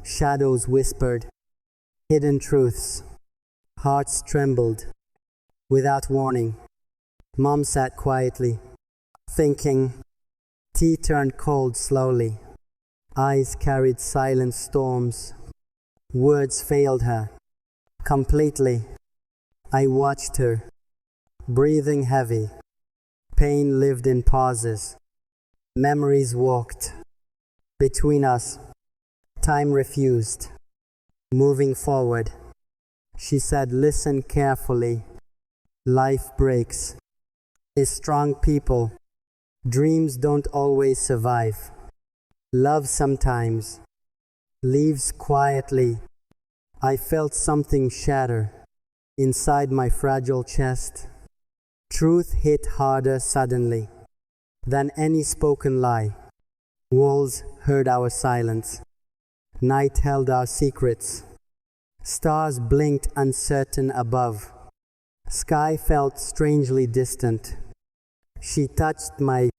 Shadows whispered hidden truths. Hearts trembled without warning. Mom sat quietly, thinking. Tea turned cold slowly. Eyes carried silent storms. Words failed her completely. I watched her, breathing heavy. Pain lived in pauses. Memories walked between us. Time refused. Moving forward, she said, listen carefully. Life breaks. Is strong people. Dreams don't always survive. Love sometimes leaves quietly. I felt something shatter inside my fragile chest. Truth hit harder suddenly than any spoken lie. Walls heard our silence. Night held our secrets. Stars blinked uncertain above. Sky felt strangely distant. She touched my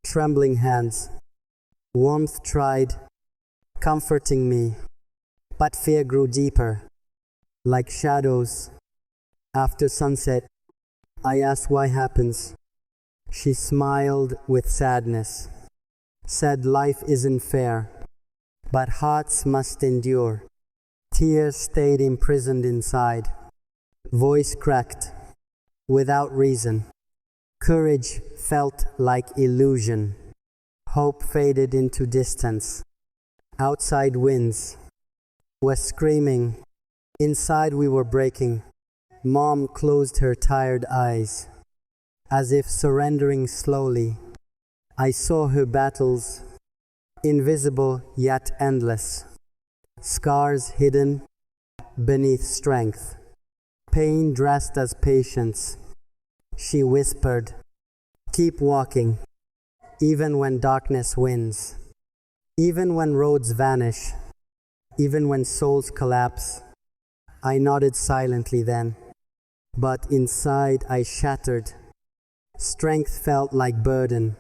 trembling hands. Warmth tried comforting me, but fear grew deeper. Like shadows after sunset, I asked why happens. She smiled with sadness, said life isn't fair, but hearts must endure. Tears stayed imprisoned inside. Voice cracked without reason. Courage felt like illusion. Hope faded into distance. Outside winds were screaming. Inside we were breaking. Mom closed her tired eyes, as if surrendering slowly. I saw her battles, invisible yet endless. Scars hidden beneath strength. Pain dressed as patience. She whispered, keep walking, even when darkness wins, even when roads vanish, even when souls collapse. I nodded silently then, but inside I shattered. Strength felt like burden.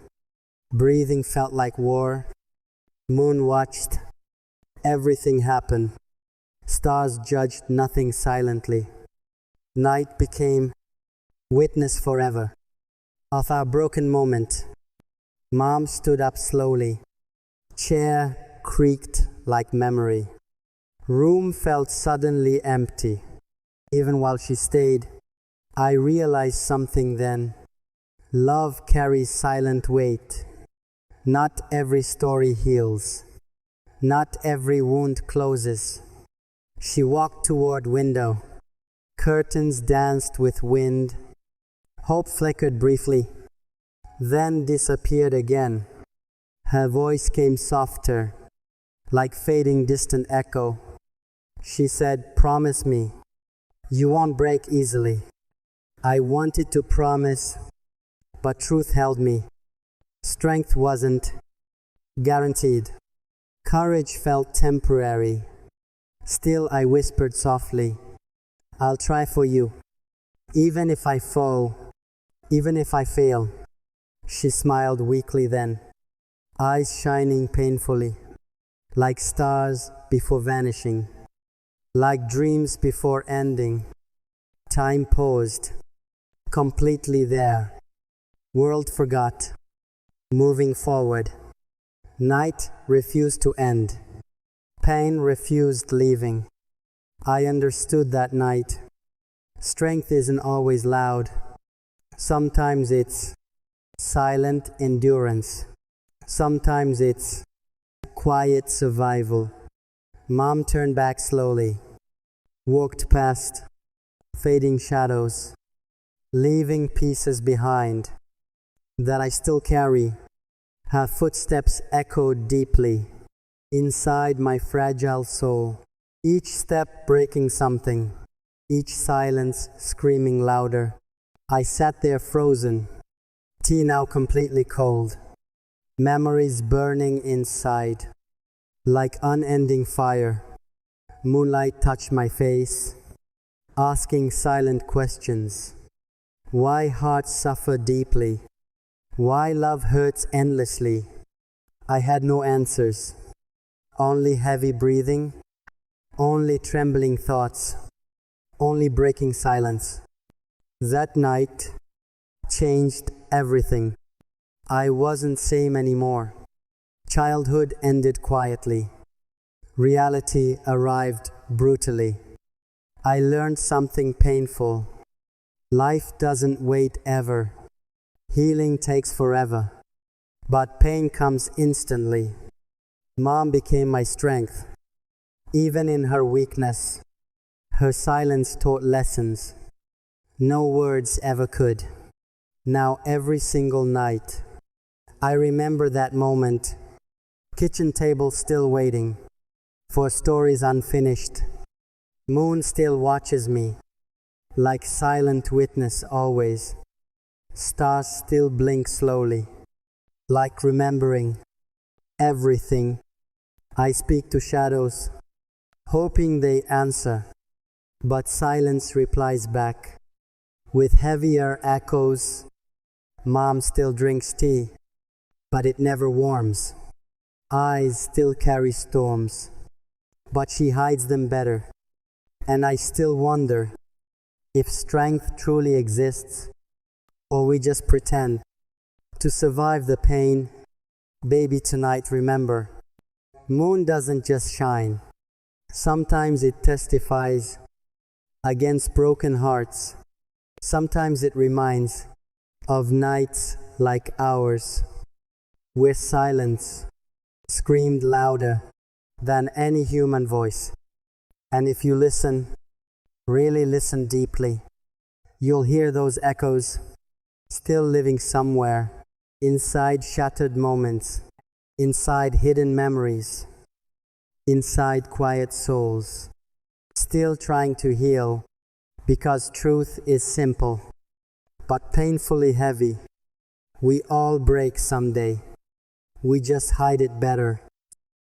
Breathing felt like war. Moon watched everything happen. Stars judged nothing silently. Night became witness forever of our broken moment. Mom stood up slowly. Chair creaked like memory. Room felt suddenly empty. Even while she stayed, I realized something then. Love carries silent weight. Not every story heals. Not every wound closes. She walked toward window. Curtains danced with wind. Hope flickered briefly, then disappeared again. Her voice came softer, like fading distant echo. She said, promise me, you won't break easily. I wanted to promise, but truth held me. Strength wasn't guaranteed. Courage felt temporary. Still I whispered softly, I'll try for you, even if I fall, even if I fail. She smiled weakly then, eyes shining painfully, like stars before vanishing, like dreams before ending. Time paused, completely there. World forgot, moving forward. Night refused to end. Pain refused leaving. I understood that night. Strength isn't always loud. Sometimes it's silent endurance. Sometimes it's quiet survival. Mom turned back slowly, walked past fading shadows, leaving pieces behind that I still carry. Her footsteps echoed deeply inside my fragile soul, each step breaking something, each silence screaming louder. I sat there frozen, tea now completely cold, memories burning inside like unending fire. Moonlight touched my face, asking silent questions. Why hearts suffer deeply? Why love hurts endlessly? I had no answers, only heavy breathing only trembling thoughts, only breaking silence. That night changed everything. I wasn't same anymore. Childhood ended quietly. Reality arrived brutally. I learned something painful. Life doesn't wait ever. Healing takes forever. But pain comes instantly. Mom became my strength. Even in her weakness, her silence taught lessons no words ever could. Now every single night, I remember that moment. Kitchen table still waiting for stories unfinished. Moon still watches me, like silent witness always. Stars still blink slowly, like remembering everything. I speak to shadows, hoping they answer, but silence replies back with heavier echoes. Mom still drinks tea, but it never warms. Eyes still carry storms, but she hides them better. And I still wonder if strength truly exists, or we just pretend to survive the pain. Baby, tonight remember, moon doesn't just shine. Sometimes it testifies against broken hearts. Sometimes it reminds of nights like ours, where silence screamed louder than any human voice. And if you listen, really listen deeply, you'll hear those echoes still living somewhere, inside shattered moments, inside hidden memories, inside quiet souls, still trying to heal, because truth is simple, but painfully heavy. We all break someday. We just hide it better.